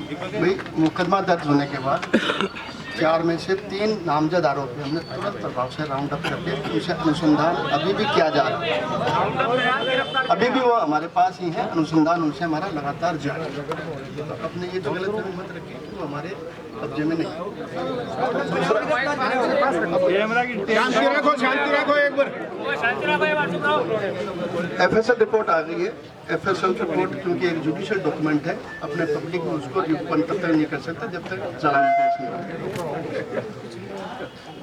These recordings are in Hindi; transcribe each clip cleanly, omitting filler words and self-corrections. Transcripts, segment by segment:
भाई मुकदमा दर्ज होने के बाद 4 में से 3 नामजद आरोपी हमने तुरंत प्रभाव से राउंड अप करके उनसे अनुसंधान अभी भी किया जा रहा है। अभी भी वो हमारे पास ही है, अनुसंधान उनसे हमारा लगातार जारी है। तो अपने ये जो गलत मत रखिए कि वो हमारे कब्जे में नहीं। एफएसएल रिपोर्ट आ गई है। एफएसएल रिपोर्ट क्योंकि एक जुडिशियल डॉक्यूमेंट है, अपने पब्लिक में उसको निरूपण तब तक नहीं कर सकता जब तक चालान पेश नहीं होगा।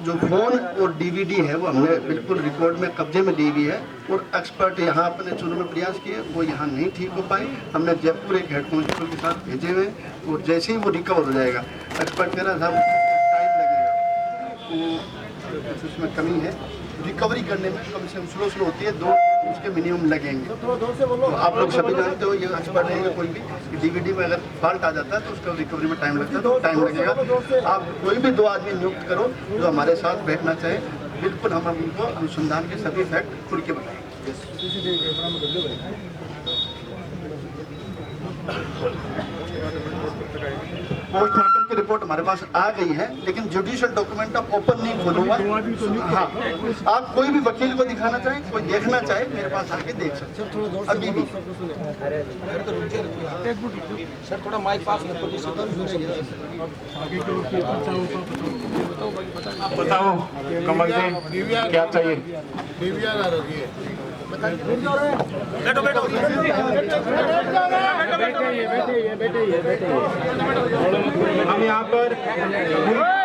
जो फोन और डीवीडी है वो हमने बिल्कुल रिकॉर्ड में कब्जे में ली हुई है और एक्सपर्ट यहाँ अपने चुनने में प्रयास किए, वो यहाँ नहीं ठीक हो पाए। हमने जयपुर एक हेड कांस्टेबल के साथ भेजे हुए और जैसे ही वो रिकवर हो जाएगा, एक्सपर्ट कह रहा था टाइम लगेगा, तो उसमें कमी है। रिकवरी करने में कम से कम स्लो होती है, 2 उसके मिनिमम लगेंगे। तो आप लोग सभी जानते हो, ये एक्सपर्ट है कोई भी डीवीडी में अगर फॉल्ट आ जाता है तो उसका रिकवरी में टाइम लगता है, तो टाइम लगेगा। आप कोई भी 2 आदमी नियुक्त करो जो हमारे साथ बैठना चाहे, बिल्कुल हम उनको अनुसंधान के सभी फैक्ट खुल के बताएंगे। पोस्टमार्टम की रिपोर्ट हमारे पास आ गई है, लेकिन जुडिशियल डॉक्यूमेंट आप ओपन नहीं खोलूंगा। हाँ, आप कोई भी वकील को दिखाना चाहें, कोई देखना चाहे, मेरे पास आके देख सकते हैं अभी भी। सर थोड़ा माइक पास में बताओ कमल जी क्या चाहिए? डीवीआर आ रही है। हम यहाँ पर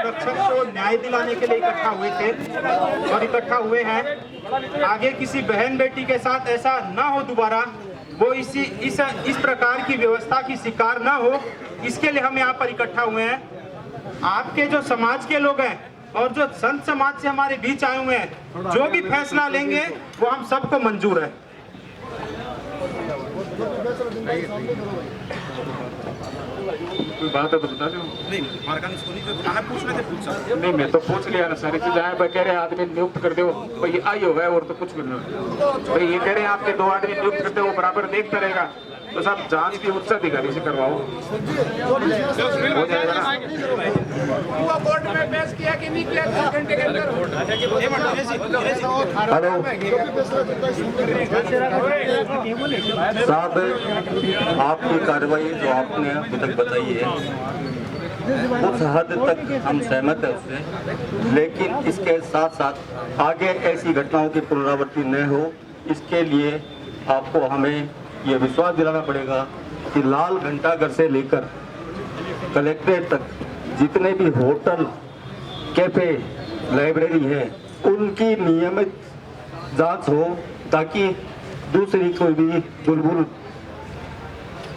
रक्षक को न्याय दिलाने के लिए इकट्ठा हुए थे और इकट्ठा हुए हैं। आगे किसी बहन बेटी के साथ ऐसा ना हो दोबारा, वो इस प्रकार की व्यवस्था की शिकार ना हो, इसके लिए हम यहाँ पर इकट्ठा हुए हैं। आपके जो समाज के लोग हैं और जो संत समाज से हमारे बीच आए हुए हैं, जो भी फैसला लेंगे वो हम सबको मंजूर है। कोई बात है तो बता दो। नहीं मैं तो पूछ लिया ना सारी चीज। भाई कह रहे आदमी नियुक्त कर दो, भाई आई होगा और तो कुछ भी नहीं। भाई ये कह रहे हैं आपके 2 आदमी नियुक्त करते हो, बराबर देखता रहेगा, तो सब जांच भी उच्च अधिकारी से करवाओ, हो जाएगा ना। कोर्ट में पेश किया कि नहीं किया 2 घंटे के अंदर? हेलो साहब, आपकी कार्रवाई जो आपने अभी तक बताई है उस हद तक हम सहमत है उससे, लेकिन इसके साथ साथ आगे ऐसी घटनाओं की पुनरावृत्ति न हो, इसके लिए आपको हमें ये विश्वास दिलाना पड़ेगा कि लाल घंटाघर से लेकर कलेक्ट्रेट तक जितने भी होटल, कैफे, लाइब्रेरी हैं, उनकी नियमित जांच हो, ताकि दूसरी कोई भी बुलबुल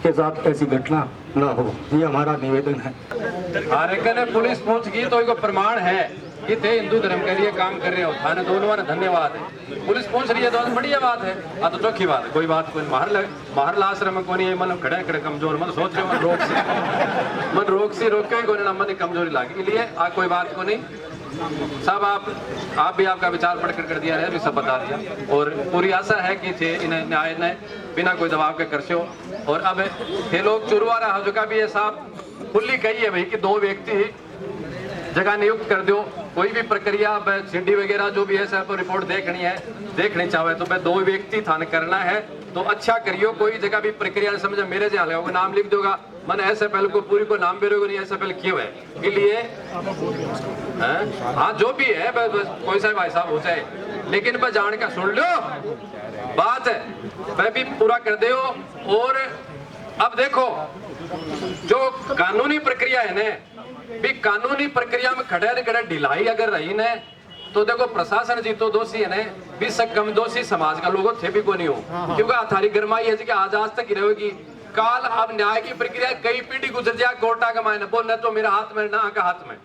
के साथ ऐसी घटना ना हो। ये हमारा निवेदन है। ने पुलिस पहुंच गई तो एक प्रमाण है कि थे हिंदू धर्म के लिए काम कर रहे हो। थाने दोनों ने धन्यवाद है। पुलिस पहुंच रही है तो बढ़िया बात है। तो चौकी बात है, कोई बात कोई माहर आश्रम में कोई मन खड़े खड़े कमजोर मन सोच रहे मन रोक से रोके कोई ना मन कमजोरी लागे लिए कोई बात को नहीं। सब आप भी आपका विचार प्रकट कर दिया है, भी सब बता दिया और पूरी आशा है कि थे इन्हें न्याय ने बिना कोई दबाव के कर सो। और अब थे लोग चुरवा रहा हो जो भी ये साहब खुली कही है भाई कि 2 व्यक्ति जगह नियुक्त कर दो। कोई भी प्रक्रिया सीडी वगैरह जो भी है सर को रिपोर्ट देखनी चाहे तो 2 व्यक्ति थान करना है तो अच्छा करियो। कोई जगह भी प्रक्रिया समझे मेरे से हाल नाम लिख दोगा मन ऐसे पहले को पूरी को नाम बेरोगे नहीं ऐसे पहले क्यों है इसलिए हाँ जो भी है कोई सा भाई साहब हो जाए, लेकिन मैं जान का सुन लो बात है वह भी पूरा कर दे। और अब देखो जो कानूनी प्रक्रिया है ना, भी कानूनी प्रक्रिया में खड़े ढिलाई अगर रही न तो देखो प्रशासन जी तो दोषी है ना, भी कम दोषी समाज का लोगों थे भी को नहीं हो, क्योंकि थारी गरमाई है कि आज तक ही रहेगी। काल अब न्याय की प्रक्रिया कई पीढ़ी गुजर जाए कोर्टा का मायने बोल न तो मेरा हाथ में ना का हाथ में,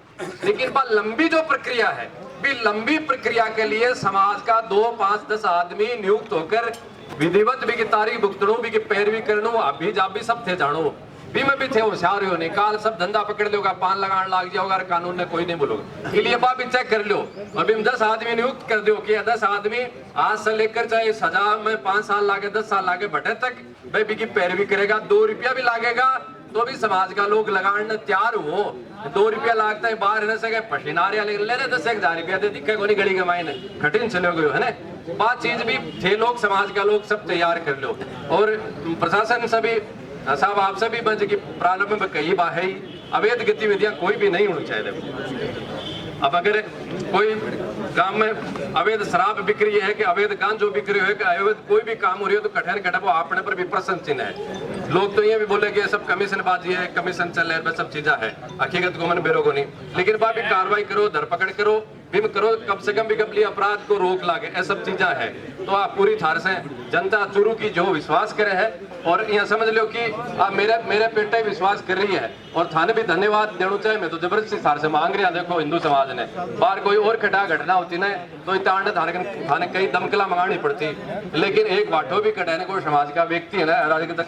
लेकिन पर लंबी जो प्रक्रिया है भी लंबी प्रक्रिया के लिए समाज का 2, 5, 10 आदमी नियुक्त होकर विधिवत भी की तारीख भुगतणु भी की पैरवी करनू अभी जा भी सब थे जानो भी मैं भी थे होशियार हो निकाल सब धंधा पकड़ लोगा, पान लगाने लग जाओगा, कानून ने कोई नहीं बोलोगा इसलिए बात भी चेक कर लो। और भी 10 आदमी नियुक्त कर दो कि 10 आदमी आज से लेकर चाहे सजा में 5 साल लागे 10 साल लागे भटे तक भाई भी की पैरवी करेगा, 2 रुपया भी लागेगा तो भी समाज का लोग लगाने तैयार हो। 2 रुपया लागता है बाहर रहने से पसीना लेने 10,000 रुपया दे दिखे कोनी गली के मायने कठिन चले गयो है ना। बात चीज भी थे लोग समाज का लोग सब तैयार कर लो। और प्रशासन सभी साहब आप सभी बंद की प्रारंभ में कई बार है अवैध गतिविधियां कोई भी नहीं होनी चाहिए। अब अगर कोई काम में अवैध शराब बिक्री है कि अवैध गांजो बिक्री है कि अवैध कोई भी काम हो रही है तो कठिन कटप अपने पर भी प्रश्न चिन्ह है। लोग तो ये भी बोले कि सब कमीशन बाजी है, कमीशन चल रहा है, सब चीजा है, हकीकत को मन बेरो को नहीं। लेकिन बाबी कार्रवाई करो, धरपकड़ करो, बिम करो, कम से कम भी कबली अपराध को रोक लागे, ऐसा सब चीजा है। तो आप पूरी थार से जनता चूरू की जो विश्वास करे है और यहाँ समझ लो कि आप मेरे पेटे विश्वास कर रही है और थाने भी धन्यवाद देना चाहिए। मैं तो जबरदस्ती थार से मांग रहा। देखो हिंदू समाज ने बाहर कोई और खटा घटना होती ना तो इतना थाने कई दमकला मंगानी पड़ती, लेकिन एक वाटो भी कटाने को समाज का व्यक्ति है ना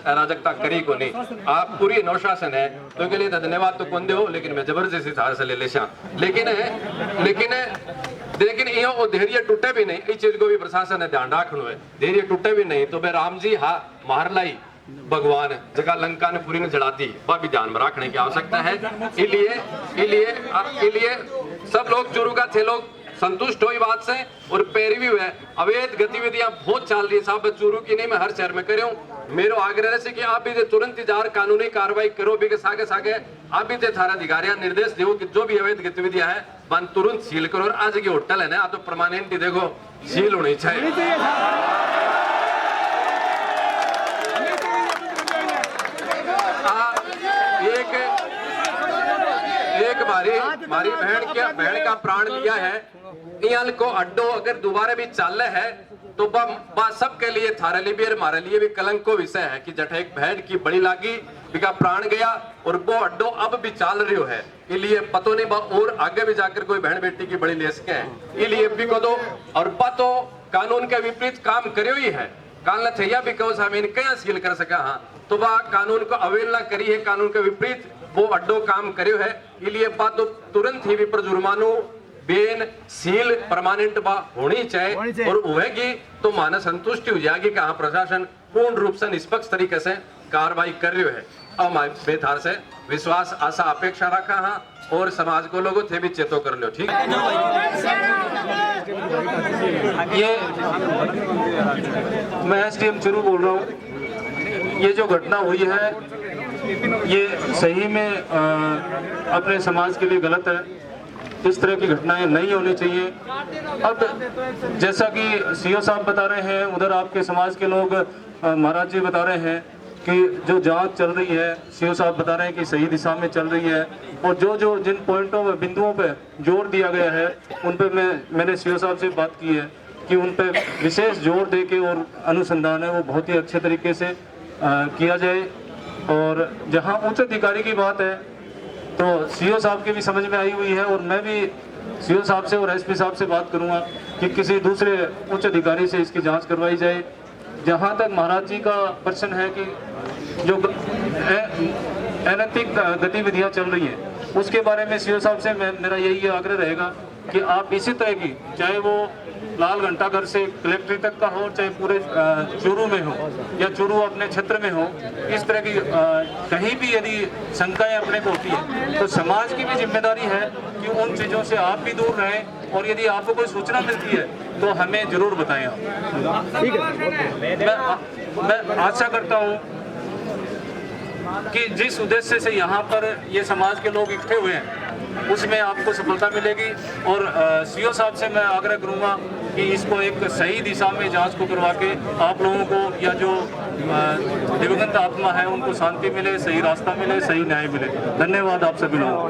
अराजकता करी को नहीं। आप पूरी अनुशासन है तो इसके लिए धन्यवाद तो कौन दो, लेकिन मैं जबरदस्ती थार से ले लेशा। लेकिन ये धैर्य टूटे भी नहीं, इस चीज को भी प्रशासन ने ध्यान रखना है। धैर्य टूटे भी नहीं तो राम जी मार लाई भगवान जगह लंका ने पूरी ने जला दी, वह भी ध्यान में रखने की आवश्यकता है। इसलिए सब लोग चूरू का थे लोग संतुष्ट हो बात से और पैरवी हुए। अवैध गतिविधियां बहुत चल रही है साहब, चूरू की नहीं मैं हर शहर में कर रहा हूँ। मेरो आग्रह से कि आप भी तुरंत जार कानूनी कार्रवाई करो भी के सागे सागे आप भी थारा अधिकारियां निर्देश दो कि जो भी अवैध गतिविधियां है बंद तुरंत सील करो। और आज की होटल है ना तो परमानेंट देखो सील होनी चाहिए। एक हमारी बहन का प्राण लिया है, इयाल को अड्डो अगर दोबारा भी चल है तो सबके लिए थारे लिए भी और हमारे लिए भी कलंक को विषय है कि जट एक बहन की बड़ी लागी बिका प्राण गया और वो अड्डो अब भी चल रही है। इसलिए पतो नहीं और आगे भी जाकर कोई बहन बेटी की बड़ी ले सके है, इसलिए भी को दो और पतो कानून के विपरीत काम करियो ही है। काल थैया भी कहो साहब क्या सील कर सका, हाँ तो वह कानून को अवहेलना करी है, कानून के विपरीत वो अड्डो काम करियो है। इसलिए बात तो तुरंत ही भी पर जुर्मानो बेन सील परमानेंट होनी चाहिए और होगी तो मानस संतुष्टि हो जाएगी कि हाँ प्रशासन पूर्ण रूप से निष्पक्ष तरीके से कार्रवाई कर रही है। अब बेथार से विश्वास आशा अपेक्षा रखा हाँ और समाज को लोगों थे भी चेतो कर लो। ठीक ये मैं एसडीएम चूरू बोल रहा हूँ। ये जो घटना हुई है ये सही में अपने समाज के लिए गलत है। इस तरह की घटनाएं नहीं होनी चाहिए। अब जैसा कि सीओ साहब बता रहे हैं, उधर आपके समाज के लोग महाराज जी बता रहे हैं कि जो जांच चल रही है, सीओ साहब बता रहे हैं कि सही दिशा में चल रही है और जो जिन पॉइंटों में बिंदुओं पे जोर दिया गया है उन पे मैंने सीओ साहब से बात की है कि उन पे विशेष जोर दे के और अनुसंधान है वो बहुत ही अच्छे तरीके से किया जाए। और जहाँ उच्च अधिकारी की बात है तो सीओ साहब की भी समझ में आई हुई है और मैं भी सीओ साहब से और एसपी साहब से बात करूंगा कि किसी दूसरे उच्च अधिकारी से इसकी जांच करवाई जाए। जहां तक महाराज जी का प्रश्न है कि जो अनैतिक गतिविधियां चल रही हैं उसके बारे में सीओ साहब से मेरा यही आग्रह रहेगा कि आप इसी तरह की, चाहे वो लाल घंटाघर से कलेक्ट्री तक का हो, चाहे पूरे चूरू में हो या चूरू अपने क्षेत्र में हो, इस तरह की कहीं भी यदि शंकाएं अपने को होती है तो समाज की भी जिम्मेदारी है कि उन चीज़ों से आप भी दूर रहें और यदि आपको कोई सूचना मिलती है तो हमें जरूर बताएं आप। मैं आशा करता हूँ कि जिस उद्देश्य से यहाँ पर ये समाज के लोग इकट्ठे हुए हैं उसमें आपको सफलता मिलेगी। और सीओ साहब से मैं आग्रह करूँगा कि इसको एक सही दिशा में जांच को करवा के आप लोगों को या जो दिवंगत आत्मा है उनको शांति मिले, सही रास्ता मिले, सही न्याय मिले। धन्यवाद आप सभी लोगों को।